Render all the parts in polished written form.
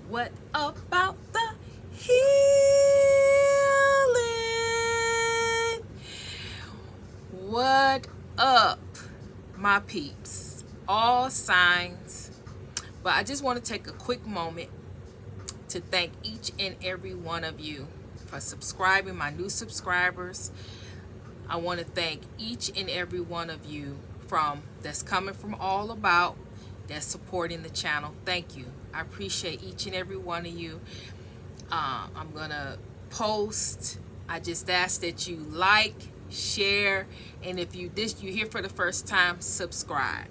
What about the healing? What up, my peeps? All signs. But I just want to take a quick moment to thank each and every one of you for subscribing, my new subscribers. I want to thank each and every one of you that's coming from all about, that's supporting the channel. Thank you. I appreciate each and every one of you. I'm gonna post. I just ask that you like, share, and if you're here for the first time, subscribe.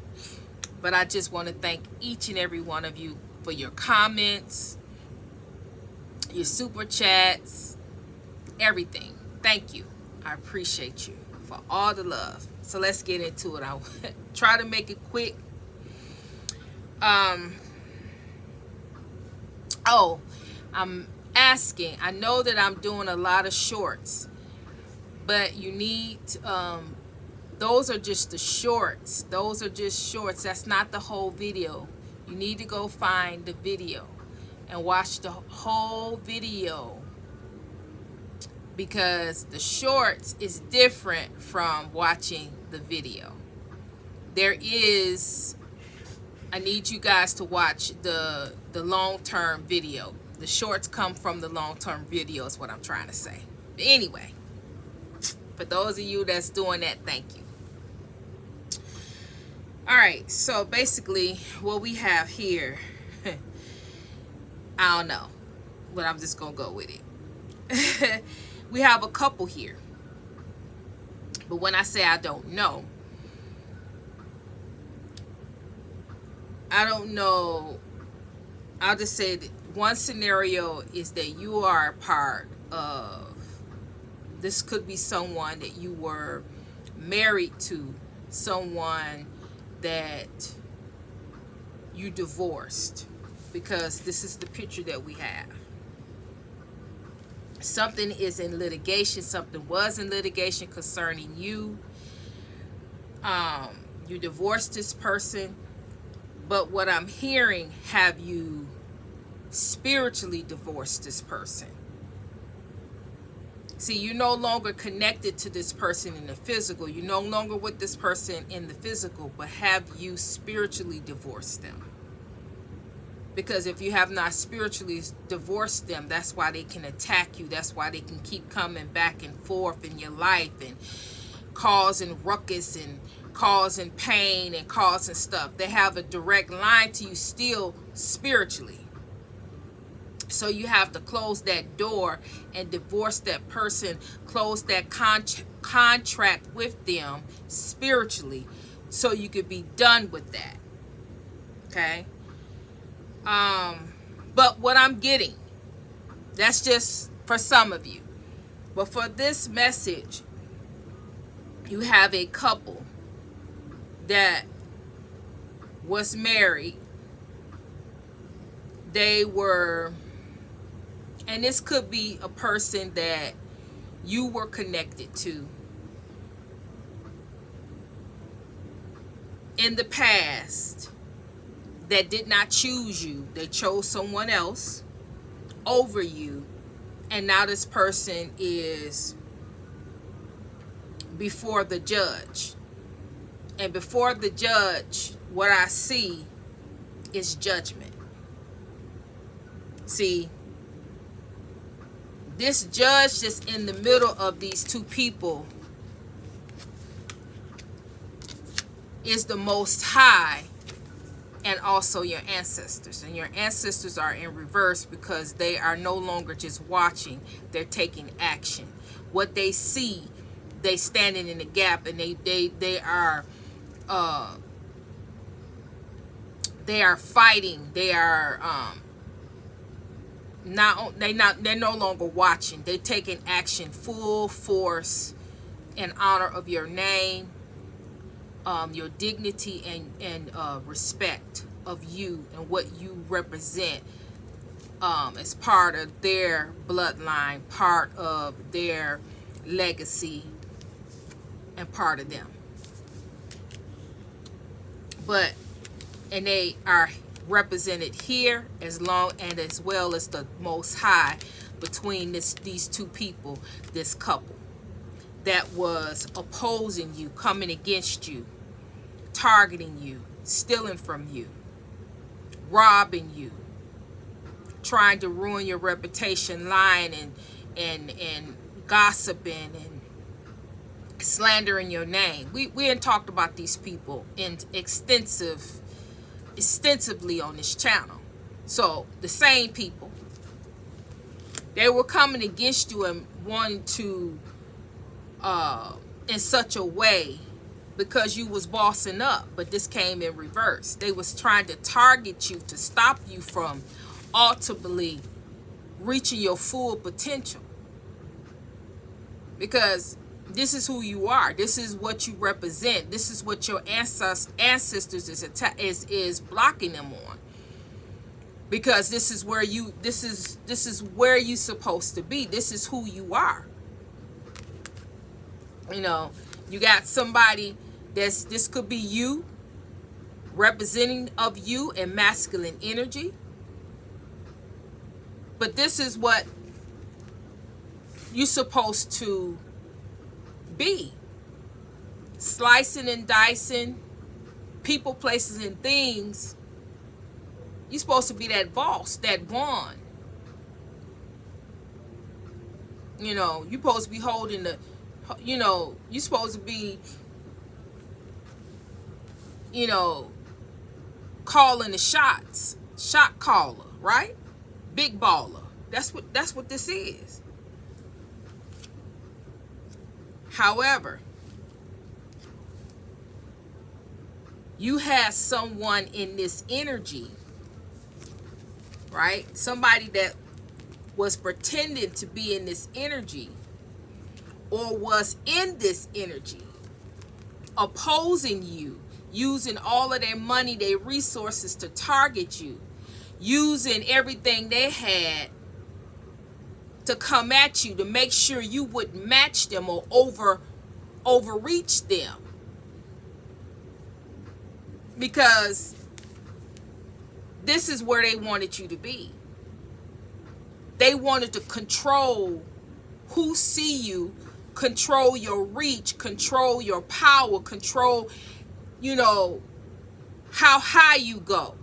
But I just want to thank each and every one of you for your comments, your super chats, everything. Thank you. I appreciate you for all the love. So let's get into it. I'll try to make it quick. I'm asking. I know that I'm doing a lot of shorts, but you need those are just the shorts. Those are just shorts. That's not the whole video. You need to go find the video and watch the whole video, because the shorts is different from watching the video. I need you guys to watch the long-term video. The shorts come from the long-term video is what I'm trying to say. But anyway, for those of you that's doing that, thank you. All right, so basically what we have here, I don't know, but I'm just gonna go with it. We have a couple here, but when I say I don't know, I'll just say that one scenario is that you are a part of, this could be someone that you were married to, someone that you divorced, because this is the picture that we have. Something is in litigation, something was in litigation concerning you. You divorced this person, but what I'm hearing, have you spiritually divorced this person? See, you're no longer connected to this person in the physical. You're no longer with this person in the physical, but have you spiritually divorced them? Because if you have not spiritually divorced them, that's why they can attack you. That's why they can keep coming back and forth in your life and causing ruckus and causing pain and causing stuff. They have a direct line to you still spiritually. So you have to close that door and divorce that person, close that contract with them spiritually, so you could be done with that. Okay? But what I'm getting, that's just for some of you. But for this message, you have a couple that was married. They were, and this could be a person that you were connected to in the past, that did not choose you. They chose someone else over you, and now this person is before the judge. And before the judge, what I see is judgment. See, this judge that's in the middle of these two people is the Most High, and also your ancestors. And your ancestors are in reverse, because they are no longer just watching, they're taking action. What they see, they standing in the gap, and they are fighting. They are they're no longer watching. They're taking action full force in honor of your name, your dignity, and respect of you and what you represent, as part of their bloodline, part of their legacy, and part of them. And they are represented here as long and as well as the Most High between these two people, this couple that was opposing you, coming against you, targeting you, stealing from you, robbing you, trying to ruin your reputation, lying and gossiping and slandering your name. We had talked about these people extensively on this channel. So the same people, they were coming against you and wanting to in such a way because you was bossing up, but this came in reverse. They was trying to target you to stop you from ultimately reaching your full potential, because this is who you are. This is what you represent. This is what your ancestors is blocking them on, because this is where you supposed to be. This is who you are. You know, you got somebody this could be you, representing of you in masculine energy. But this is what you're supposed to be. Slicing and dicing people, places, and things. You're supposed to be that boss, that one. You know, you're supposed to be holding the, you know, you're supposed to be, you know, calling the shots. Shot caller, right? Big baller. That's what this is. However, you have someone in this energy, right? Somebody that was pretending to be in this energy, or was in this energy, opposing you, using all of their money, their resources to target you, using everything they had to come at you to make sure you wouldn't match them or overreach them, because this is where they wanted you to be. They wanted to control who see you, control your reach, control your power, control, you know, how high you go.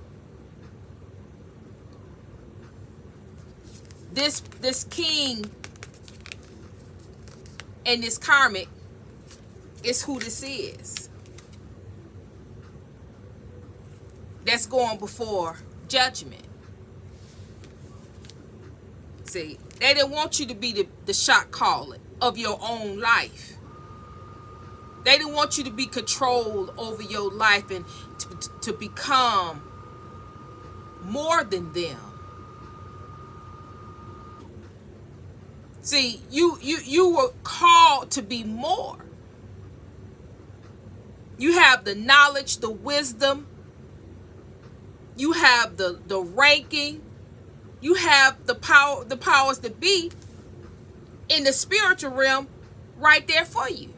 This king and this karmic is who this is. That's going before judgment. See, they didn't want you to be the shot caller of your own life. They didn't want you to be controlled over your life and to become more than them. See, you were called to be more. You have the knowledge, the wisdom. You have the ranking. You have the powers to be in the spiritual realm right there for you.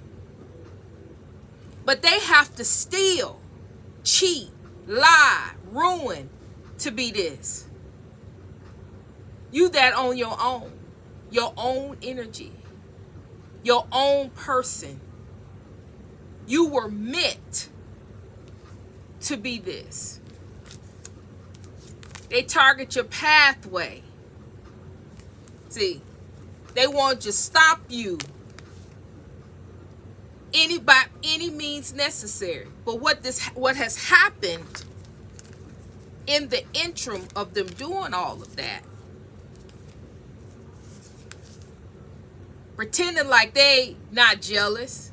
But they have to steal, cheat, lie, ruin to be this. You that on your own energy, your own person. You were meant to be this. They target your pathway. See, they want to stop you by any means necessary. But what has happened in the interim of them doing all of that, pretending like they not jealous,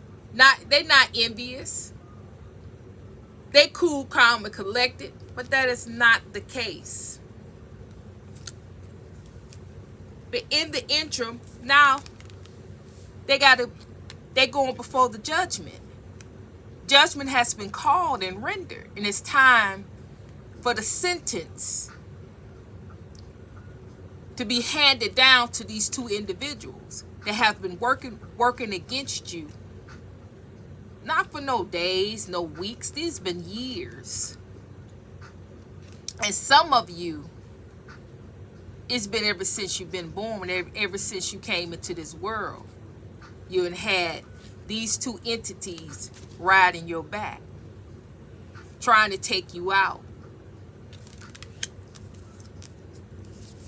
they not envious, they cool, calm, and collected, but that is not the case. But in the interim, now they're going before the judgment. Judgment has been called and rendered, and it's time for the sentence to be handed down to these two individuals that have been working against you. Not for no days, no weeks. These have been years. And some of you, it's been ever since you've been born, ever since you came into this world, you had these two entities riding your back, trying to take you out,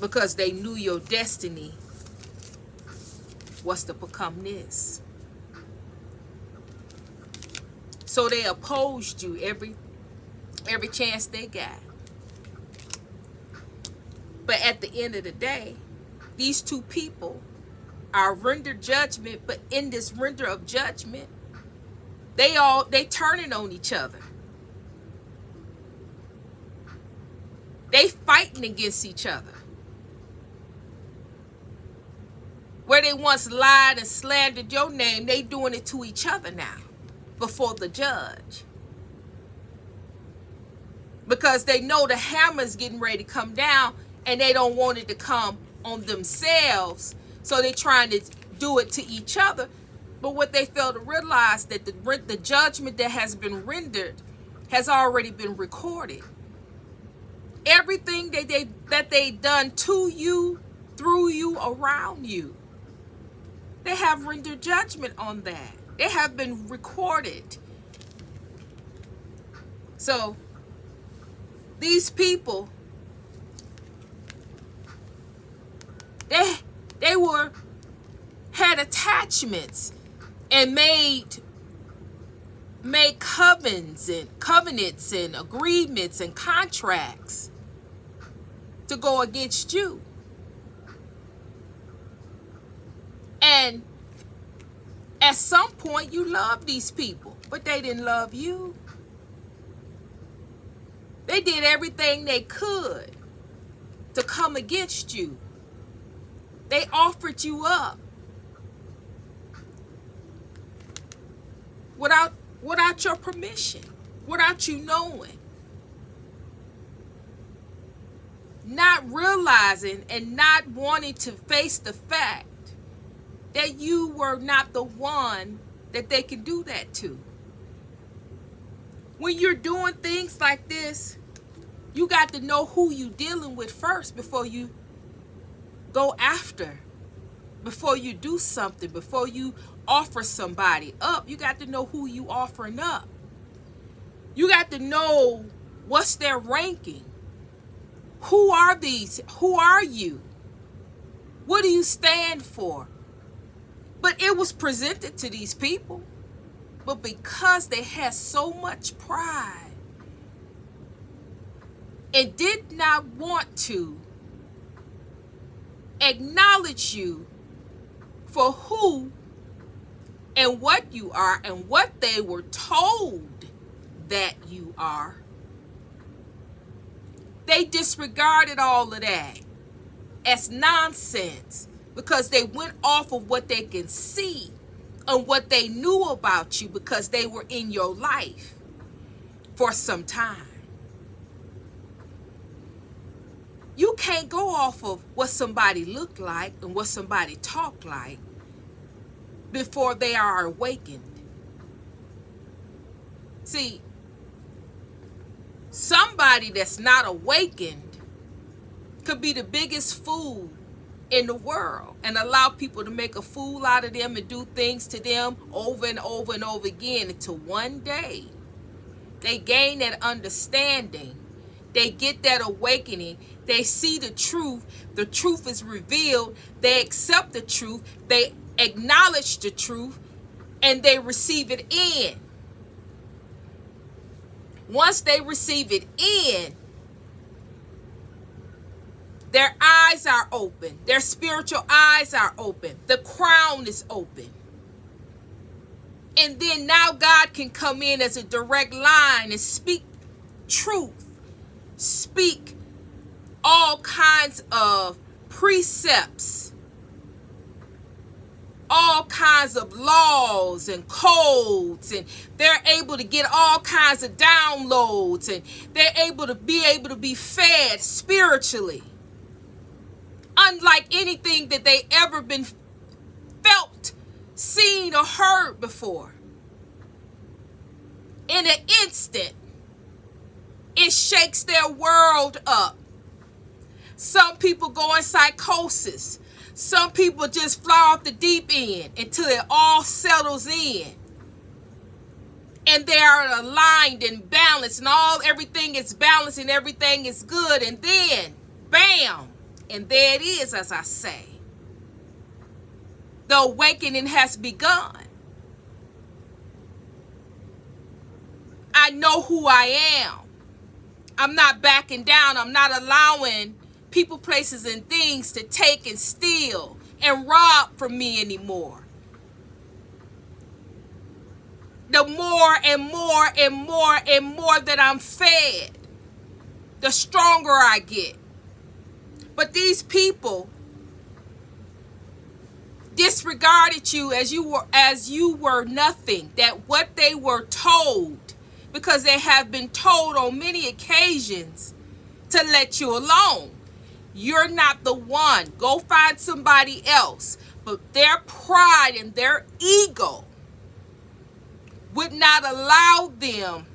because they knew your destiny was to become this. So they opposed you every chance they got. But at the end of the day, these two people are rendered judgment, but in this render of judgment, they turning on each other. They fighting against each other. Where they once lied and slandered your name, they doing it to each other now before the judge. Because they know the hammer's getting ready to come down, and they don't want it to come on themselves, so they're trying to do it to each other. But what they fail to realize, that the judgment that has been rendered has already been recorded. Everything that they done to you, through you, around you, they have rendered judgment on that. They have been recorded. So these people, they had attachments and made covenants and agreements and contracts to go against you. And at some point you loved these people, but they didn't love you. They did everything they could to come against you. They offered you up without your permission, without you knowing. Not realizing and not wanting to face the fact that you were not the one that they can do that to. When you're doing things like this, you got to know who you dealing with first before you go after, before you do something, before you offer somebody up. You got to know who you offering up. You got to know what's their ranking. Who are these? Who are you? What do you stand for? But it was presented to these people. But because they had so much pride and did not want to acknowledge you for who and what you are and what they were told that you are, they disregarded all of that as nonsense, because they went off of what they can see and what they knew about you, because they were in your life for some time. You can't go off of what somebody looked like and what somebody talked like before they are awakened. See, somebody that's not awakened could be the biggest fool in the world and allow people to make a fool out of them and do things to them over and over and over again, until one day they gain that understanding, they get that awakening, they see the truth is revealed, they accept the truth, they acknowledge the truth, and they receive it in. Once they receive it in, their eyes are open. Their spiritual eyes are open. The crown is open. And then now God can come in as a direct line and speak truth. Speak all kinds of precepts. All kinds of laws and codes. And they're able to get all kinds of downloads. And they're able to be fed spiritually. Unlike anything that they ever been felt, seen, or heard before. In an instant, It shakes their world up. Some people go in psychosis. Some people just fly off the deep end until it all settles in. And they are aligned and balanced, and everything is balanced and everything is good. And then, bam, and there it is, as I say. The awakening has begun. I know who I am. I'm not backing down. I'm not allowing people, places, and things to take and steal and rob from me anymore. The more and more and more and more that I'm fed, the stronger I get. But these people disregarded you as you were nothing. That what they were told, because they have been told on many occasions to let you alone. You're not the one. Go find somebody else. But their pride and their ego would not allow them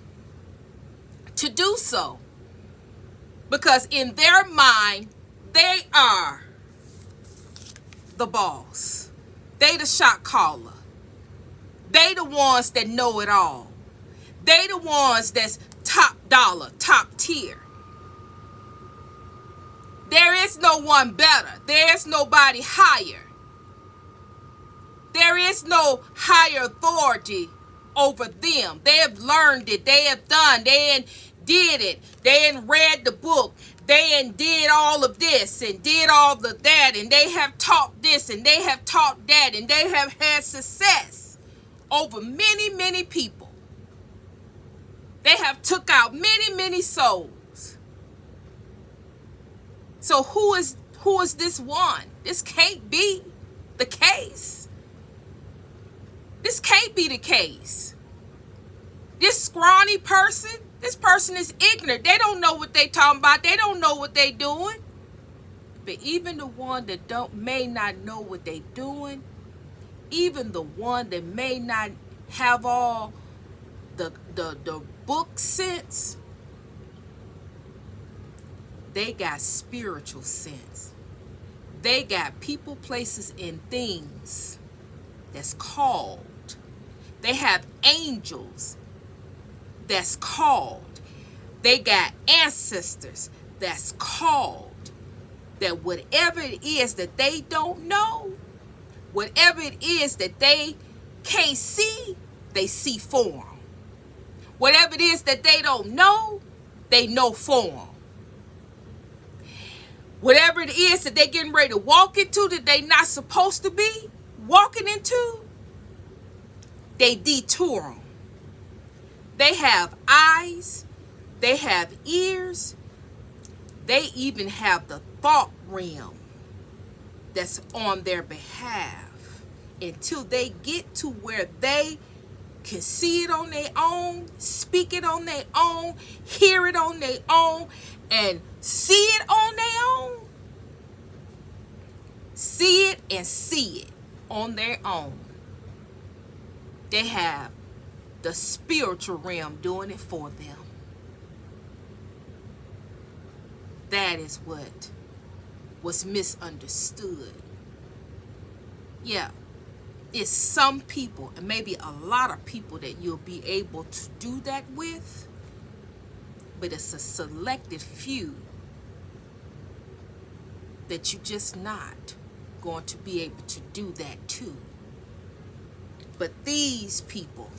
to do so. Because in their mind, they are the boss. They the shot caller. They the ones that know it all. They the ones that's top dollar, top tier. There is no one better. There is nobody higher. There is no higher authority over them. They have learned it. They have done. They did it. They read the book. They did all of this and did all of that. And they have taught this and they have taught that. And they have had success over many, many people. They have took out many, many souls. So who is this one? This can't be the case. This can't be the case. This scrawny person, this person is ignorant. They don't know what they talking about. They don't know what they doing. But even the one that may not know what they doing, even the one that may not have all the book sense, they got spiritual sense. They got people, places, and things that's called. They have angels that's called. They got ancestors that's called. That whatever it is that they don't know, whatever it is that they can't see, they see for them. Whatever it is that they don't know, they know for them. Whatever it is that they're getting ready to walk into that they're not supposed to be walking into, they detour them. They have eyes. They have ears. They even have the thought realm that's on their behalf until they get to where they can see it on their own, speak it on their own, hear it on their own, and see it on their own. See it and see it on their own. They have the spiritual realm doing it for them. That is what was misunderstood. Yeah, it's some people, and maybe a lot of people, that you'll be able to do that with, but it's a selected few that you're just not going to be able to do that to. But these people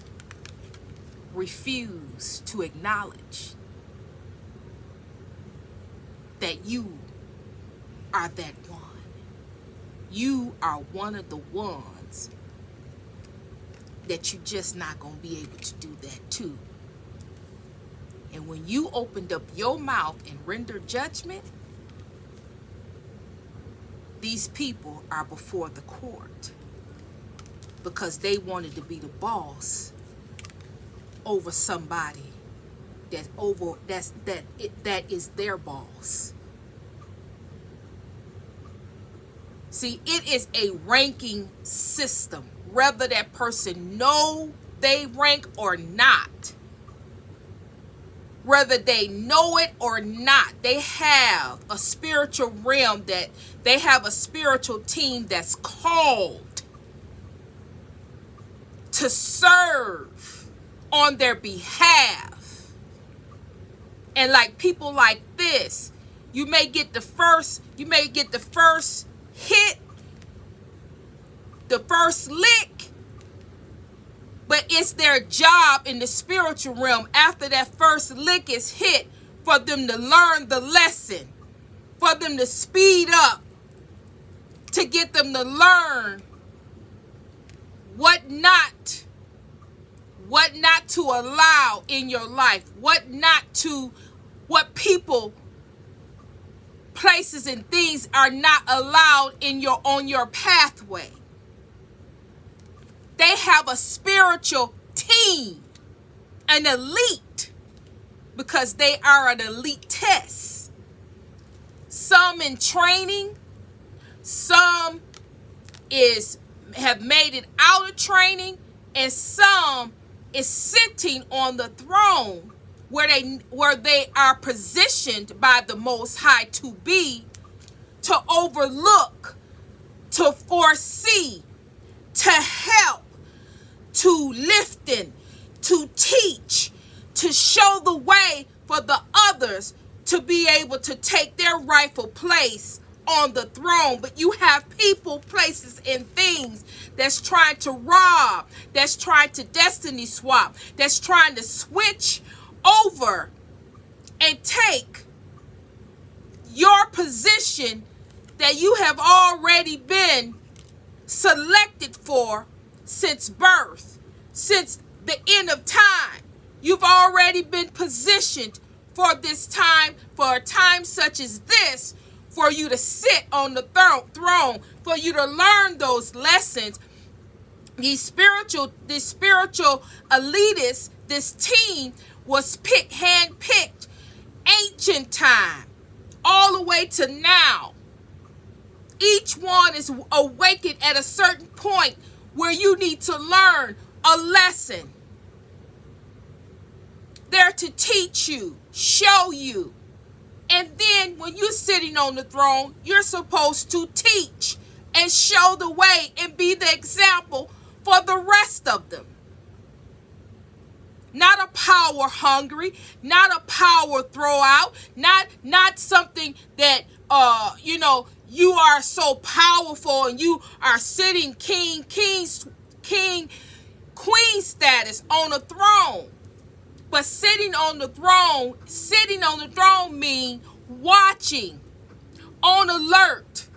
refuse to acknowledge that you are that one. You are one of the ones that you're just not going to be able to do that to. And when you opened up your mouth and rendered judgment, these people are before the court because they wanted to be the boss over somebody that is their boss. See, it is a ranking system, whether that person know they rank or not. whether they know it or not. They have a spiritual realm, that they have a spiritual team that's called to serve on their behalf. And like people like this, you may get the first hit, the first lick, but it's their job in the spiritual realm after that first lick is hit for them to learn the lesson, for them to speed up, to get them to learn what not to allow in your life, what people, places, and things are not allowed on your pathway. They have a spiritual team, an elite, because they are an elite test. Some in training, some have made it out of training, and some is sitting on the throne where they are positioned by the Most High to overlook, to foresee, to help, to liften, to teach, to show the way for the others to be able to take their rightful place on the throne. But you have people, places, and things that's trying to rob, that's trying to destiny swap, that's trying to switch over and take your position that you have already been selected for since birth, since the end of time. You've already been positioned for this time, for a time such as this, for you to sit on the throne, for you to learn those lessons. These spiritual elitists, this team was hand-picked, ancient time, all the way to now. Each one is awakened at a certain point where you need to learn a lesson. They're to teach you, show you. And then when you're sitting on the throne, you're supposed to teach and show the way and be the example for the rest of them. Not a power hungry, not a power throw out, not something that you are so powerful and you are sitting king, queen status on a throne. But sitting on the throne means watching, on alert,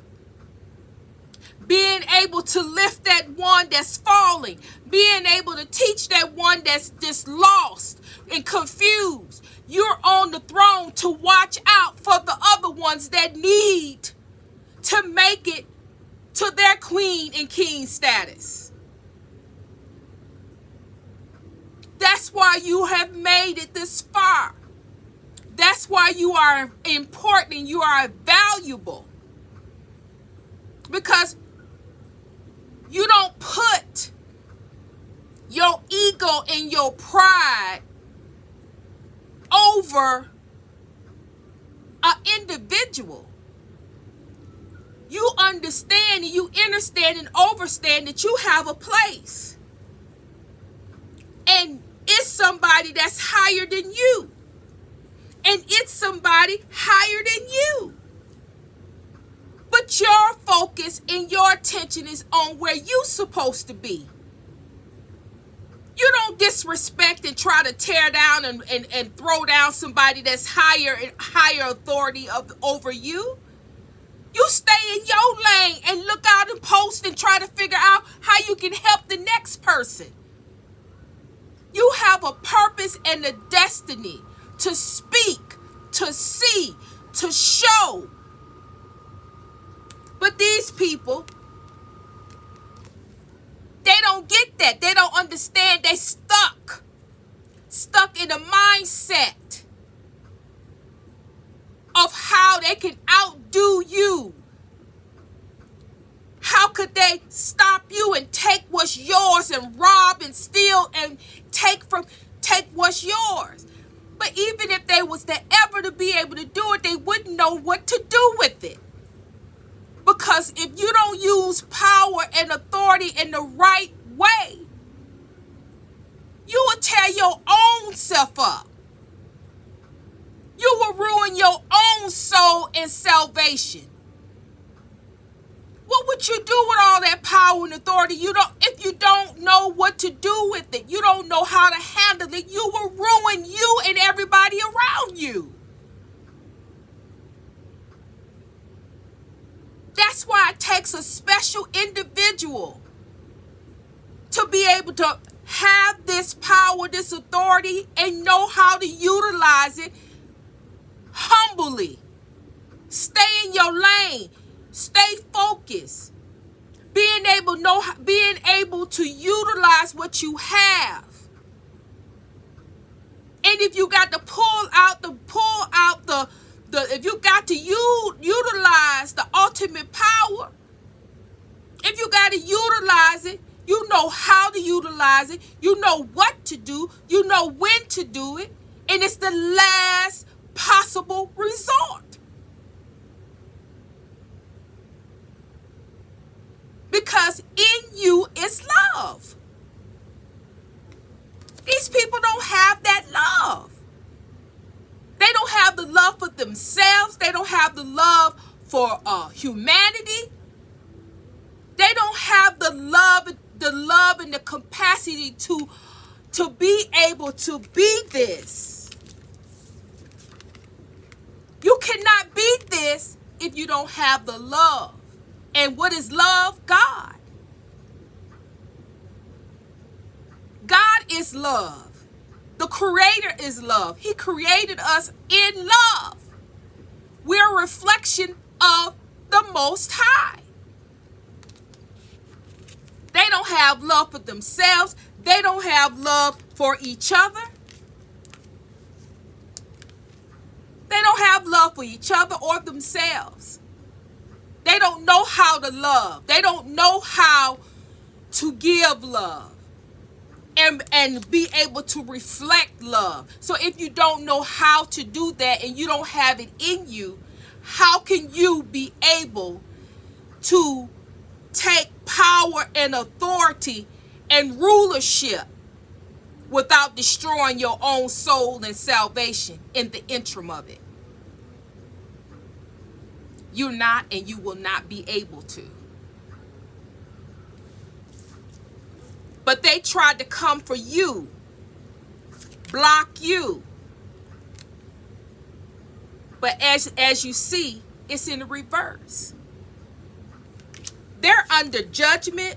being able to lift that one that's falling, being able to teach that one that's just lost and confused. You're on the throne to watch out for the other ones that need to make it to their queen and king status. That's why you have made it this far. That's why you are important and you are valuable. Because you don't put your ego and your pride over an individual. You understand and you understand and overstand that you have a place. And it's somebody that's higher than you. And it's somebody higher than you. But your focus and your attention is on where you're supposed to be. You don't disrespect and try to tear down and throw down somebody that's higher authority over you. You stay in your lane and look out and post and try to figure out how you can help the next person. You have a purpose and a destiny to speak, to see, to show. But these people, they don't get that. They don't understand. They stuck in a mindset of how they can outdo you. How could they stop you and take what's yours and rob and steal and take what's yours? But even if they was to ever to be able to do it, they wouldn't know what to do with it. Because if you don't use power and authority in the right way, you will tear your own self up. You will ruin your own soul and salvation. What would you do with all that power and authority? If you don't know what to do with it, you don't know how to handle it, you will ruin you and everybody around you. That's why it takes a special individual to be able to have this power, this authority, and know how to utilize it humbly. Stay in your lane. Stay focused. Being able to utilize what you have. And if you got to if you got to utilize the ultimate power, if you got to utilize it, you know how to utilize it, you know what to do, you know when to do it, and it's the last possible resort. Because in you is love. These people don't have that love. They don't have the love for themselves. They don't have the love for humanity. They don't have the love and the capacity to be able to be this. You cannot be this if you don't have the love. And what is love? God. God is love. The Creator is love. He created us in love. We're a reflection of the Most High. They don't have love for themselves. They don't have love for each other. They don't have love for each other or themselves. They don't know how to love. They don't know how to give love and be able to reflect love. So if you don't know how to do that and you don't have it in you, how can you be able to take power and authority and rulership without destroying your own soul and salvation in the interim of it? You're not, and you will not be able to. But they tried to come for you, block you. But as you see, it's in the reverse. They're under judgment,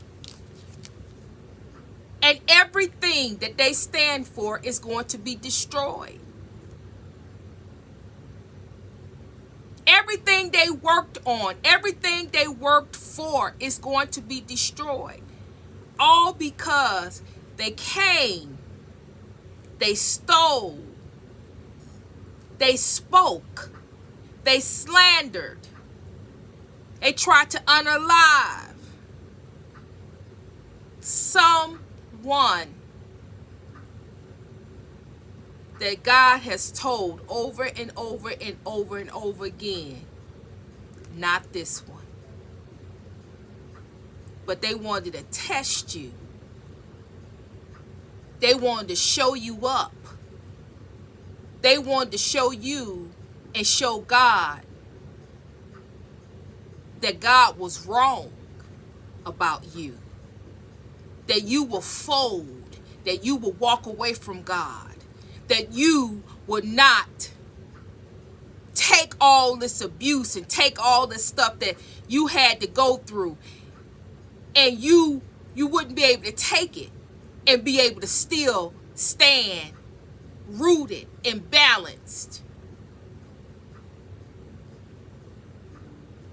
and everything that they stand for is going to be destroyed. Everything they worked on, everything they worked for is going to be destroyed. All because they came, they stole, they spoke, they slandered, they tried to unalive someone that God has told over and over and over and over again, not this one. But they wanted to test you. They wanted to show you up. They wanted to show you and show God that God was wrong about you. That you will fold. That you will walk away from God. That you would not take all this abuse and take all this stuff that you had to go through, and you wouldn't be able to take it and be able to still stand rooted and balanced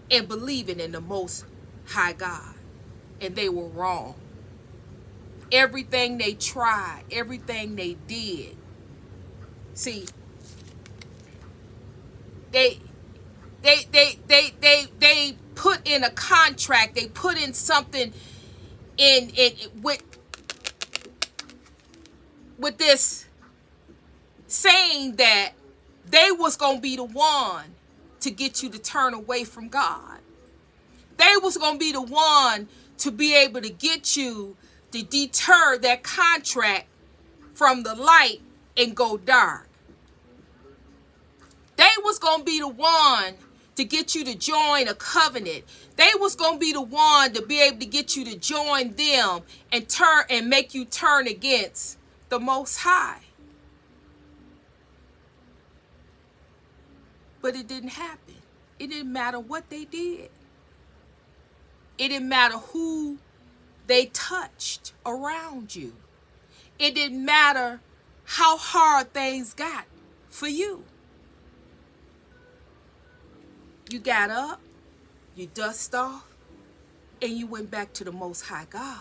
and believing in the Most High God. And they were wrong. Everything they tried, everything they did. See, they put in a contract. They put in something in with this saying that they was going to be the one to get you to turn away from God. They was going to be the one to be able to get you to deter that contract from the light and go dark. They was going to be the one to get you to join a covenant. They was going to be the one to be able to get you to join them and turn and make you turn against the Most High. But it didn't happen. It didn't matter what they did. It didn't matter who they touched around you. It didn't matter how hard things got for you. You got up, you dust off, and you went back to the Most High God.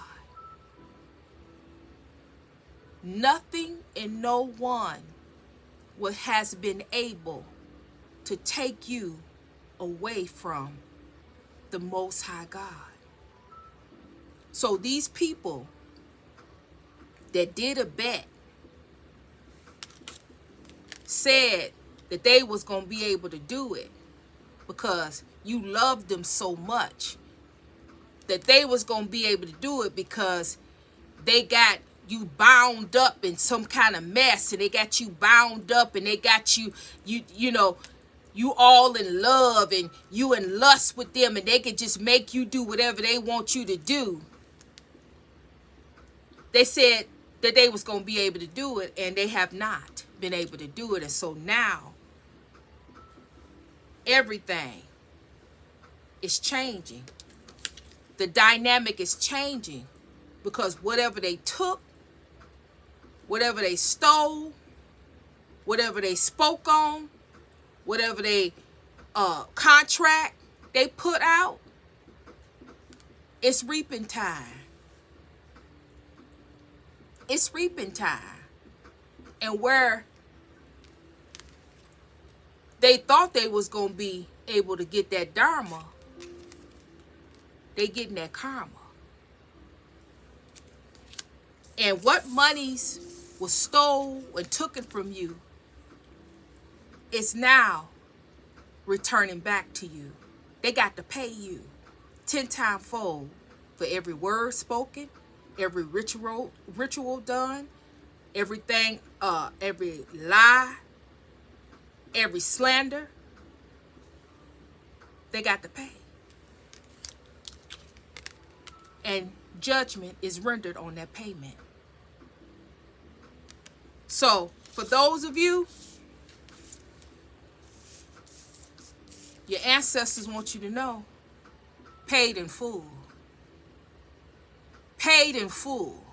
Nothing and no one has been able to take you away from the Most High God. So these people that did a bet said that they was going to be able to do it because you loved them so much, that they was going to be able to do it because they got you bound up in some kind of mess, and they got you bound up, and they got you know, you all in love, and you in lust with them, and they could just make you do whatever they want you to do. They said that they was going to be able to do it, and they have not been able to do it. And so now everything is changing. The dynamic is changing because whatever they took, whatever they stole, whatever they spoke on, whatever they contract they put out, it's reaping time. It's reaping time. And where they thought they was going to be able to get that dharma, they getting that karma. And what monies was stole and taken from you is now returning back to you. They got to pay you 10 times fold for every word spoken, every ritual done, everything, every lie, every slander. They got to pay. And judgment is rendered on that payment. So, for those of you, your ancestors want you to know, paid in full. Paid in full.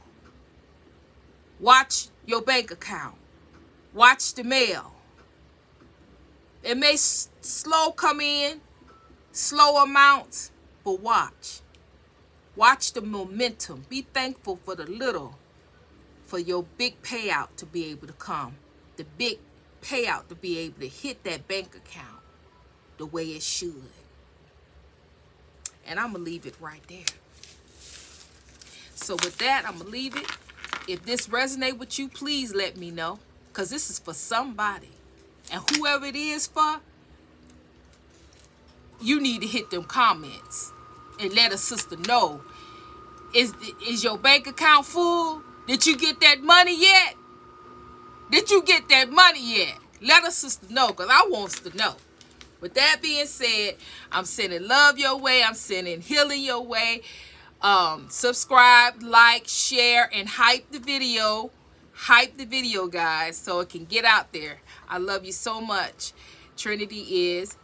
Watch your bank account. Watch the mail. It may slow come in, slow amounts, but watch. Watch the momentum. Be thankful for the little, for your big payout to be able to come. The big payout to be able to hit that bank account the way it should. And I'm going to leave it right there. So with that, I'm going to leave it. If this resonates with you, please let me know. Because this is for somebody. And whoever it is for, you need to hit them comments and let a sister know. Is your bank account full? Did you get that money yet? Did you get that money yet? Let a sister know, because I want to know. With that being said, I'm sending love your way. I'm sending healing your way. Subscribe, like, share, and hype the video. Hype the video, guys, so it can get out there. I love you so much. Trinity is